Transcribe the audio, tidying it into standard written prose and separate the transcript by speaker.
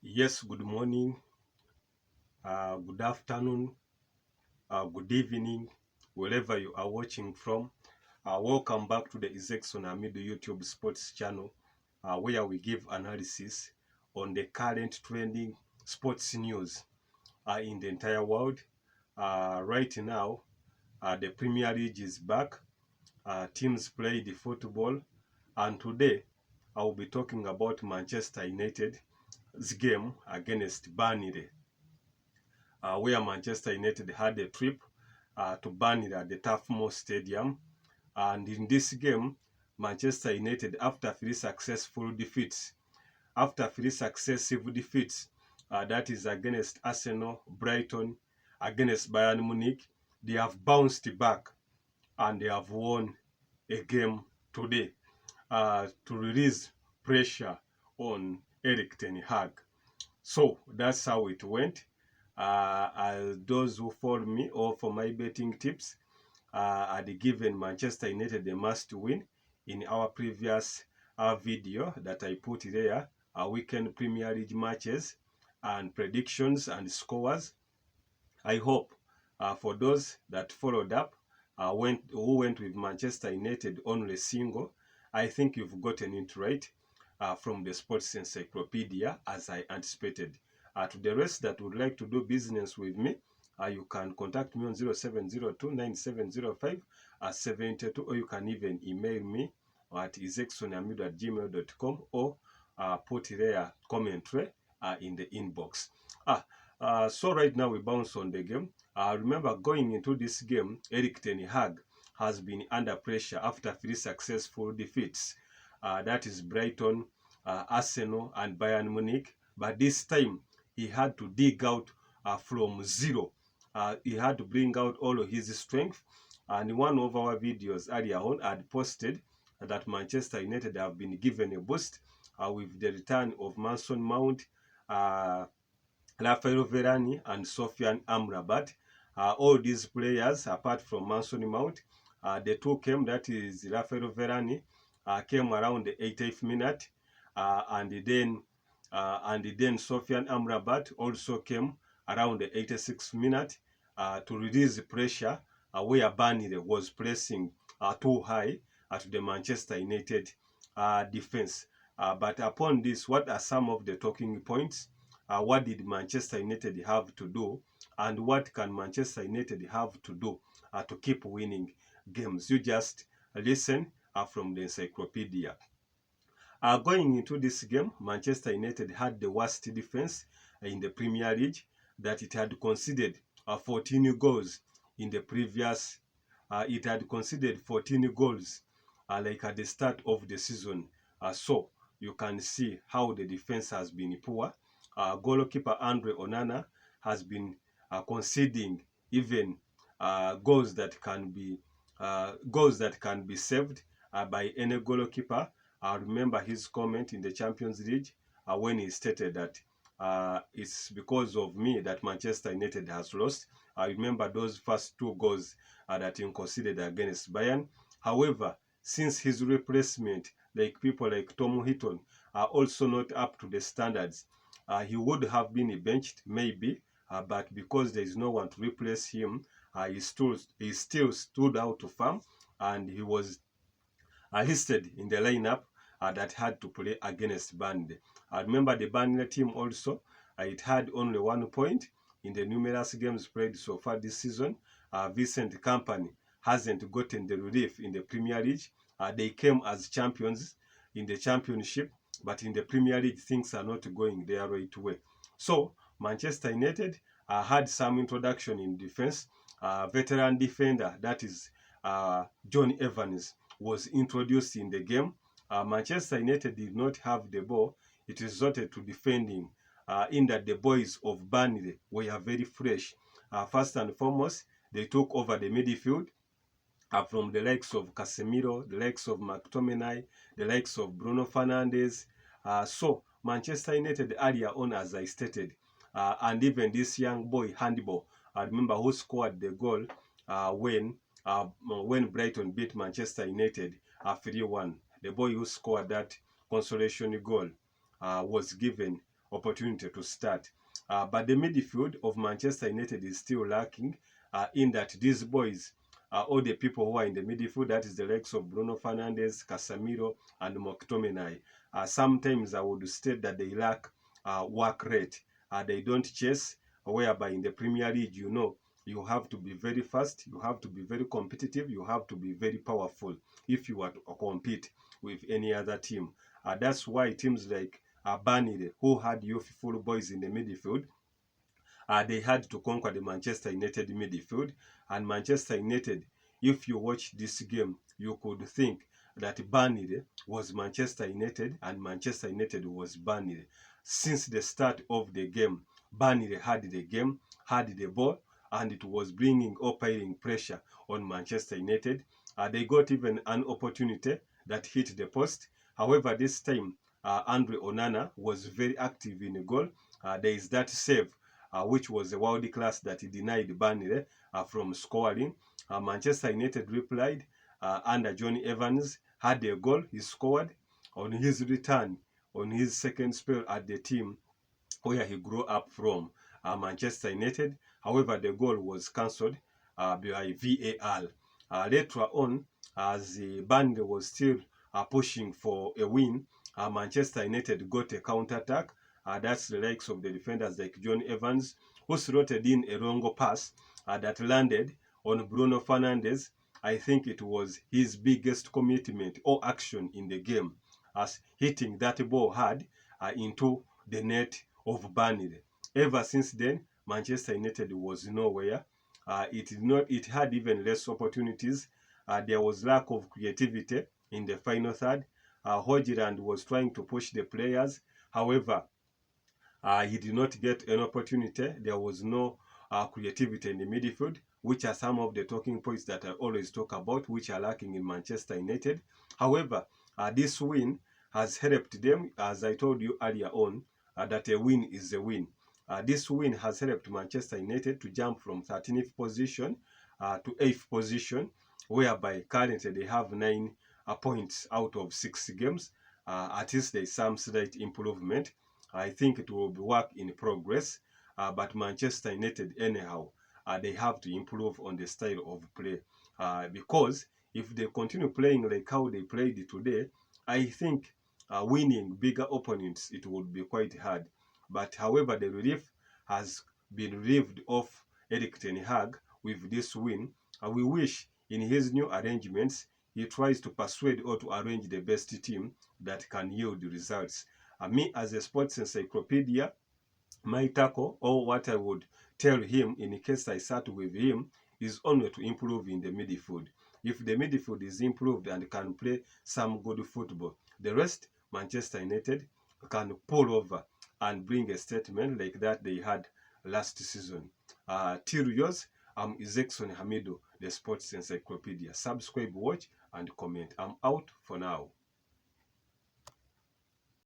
Speaker 1: Yes, good morning, good afternoon, good evening, wherever you are watching from. Welcome back to the Izekson Amido YouTube Sports channel, where we give analysis on the current trending sports news in the entire world. Right now, the Premier League is back. Teams play the football, and today I will be talking about Manchester United's game against Burnley. Where Manchester United had a trip to Burnley at the Turf Moor Stadium. And in this game, Manchester United, after three successive defeats, that is against Arsenal, Brighton, against Bayern Munich, they have bounced back and they have won a game today to release pressure on Eric Ten Hag. So that's how it went. Those who follow me or for my betting tips, I'd given Manchester United a must win in our previous video that I put there, weekend Premier League matches and predictions and scores. I hope for those that followed up, who went with Manchester United only single, I think you've gotten it right from the Sports Encyclopedia as I anticipated. To the rest that would like to do business with me, you can contact me on 0702970572, or you can even email me at izexonamido@gmail.com, or put their commentary in the inbox. So right now we bounce on the game. Remember, going into this game, Eric Ten Hag has been under pressure after three successful defeats. That is Brighton, Arsenal, and Bayern Munich. But this time, he had to dig out from zero. He had to bring out all of his strength. And one of our videos earlier on had posted that Manchester United have been given a boost with the return of Mason Mount, Rafael Varane, and Sofian Amrabat. All these players, apart from Mason Mount, the two came, that is Rafael Varane, came around the 80th minute, and then Sofian Amrabat also came around the 86th minute to release pressure where Burnley was pressing too high at the Manchester United defense. But upon this, what are some of the talking points? What did Manchester United have to do, and what can Manchester United have to do to keep winning games? You just listen from the encyclopedia. Going into this game, Manchester United had the worst defense in the Premier League, that it had conceded 14 goals in the previous. It had conceded 14 goals like at the start of the season. So you can see how the defense has been poor. Goalkeeper Andre Onana has been conceding even goals that can be saved by any goalkeeper. I remember his comment in the Champions League when he stated that it's because of me that Manchester United has lost. I remember those first two goals that he conceded against Bayern. However, since his replacement, like people like Tom Hitton, are also not up to the standards, he would have been benched maybe, but because there is no one to replace him, he still stood out to farm, and he was listed in the lineup that had to play against Burnley. I remember the Burnley team also, it had only 1 point in the numerous games played so far this season. Vincent Company hasn't gotten the relief in the Premier League. They came as champions in the Championship, but in the Premier League things are not going their right way. So Manchester United had some introduction in defense. Veteran defender, that is John Evans, was introduced in the game. Manchester United did not have the ball. It resorted to defending, in that the boys of Burnley were very fresh. First and foremost, they took over the midfield from the likes of Casemiro, the likes of McTominay, the likes of Bruno Fernandes. So Manchester United earlier on, as I stated, and even this young boy Handball, I remember, who scored the goal when Brighton beat Manchester United 3-1. The boy who scored that consolation goal was given opportunity to start. But the midfield of Manchester United is still lacking, in that these boys, all the people who are in the midfield, that is the likes of Bruno Fernandes, Casemiro, and McTominay, sometimes I would state that they lack work rate. They don't chase, whereby in the Premier League, you know, you have to be very fast, you have to be very competitive, you have to be very powerful if you are to compete with any other team. That's why teams like Burnley, who had youthful boys in the midfield, they had to conquer the Manchester United midfield. And Manchester United, if you watch this game, you could think that Burnley was Manchester United and Manchester United was Burnley. Since the start of the game, Burnley had the game, had the ball, and it was bringing or piling pressure on Manchester United. They got even an opportunity that hit the post. However, this time, Andre Onana was very active in the goal. There is that save, which was a world class, that he denied Burnley from scoring. Manchester United replied under Johnny Evans, had a goal, he scored on his return, on his second spell at the team where he grew up from, Manchester United. However, the goal was cancelled by VAR. Later on, as Burnley was still pushing for a win, Manchester United got a counter-attack. That's the likes of the defenders like John Evans, who slotted in a long pass that landed on Bruno Fernandes. I think it was his biggest commitment or action in the game, as hitting that ball hard into the net of Burnley. Ever since then, Manchester United was nowhere. It had even less opportunities. There was lack of creativity in the final third. Højlund was trying to push the players. However, he did not get an opportunity. There was no creativity in the midfield, which are some of the talking points that I always talk about, which are lacking in Manchester United. However, this win has helped them, as I told you earlier on, that a win is a win. This win has helped Manchester United to jump from 13th position to 8th position, whereby currently they have 9 points out of 6 games. At least there is some slight improvement. I think it will be work in progress, but Manchester United, anyhow, they have to improve on the style of play, because if they continue playing like how they played today, I think winning bigger opponents, it would be quite hard. But however, the relief has been relieved of Erik ten Hag with this win. We wish in his new arrangements, he tries to persuade or to arrange the best team that can yield results. Me, as a sports encyclopedia, my tackle, or what I would tell him in case I sat with him, is only to improve in the midfield. If the midfield is improved and can play some good football, the rest, Manchester United can pull over and bring a statement like that they had last season. Till yours, I'm Izekson Hamidu, the Sports Encyclopedia. Subscribe, watch, and comment. I'm out for now.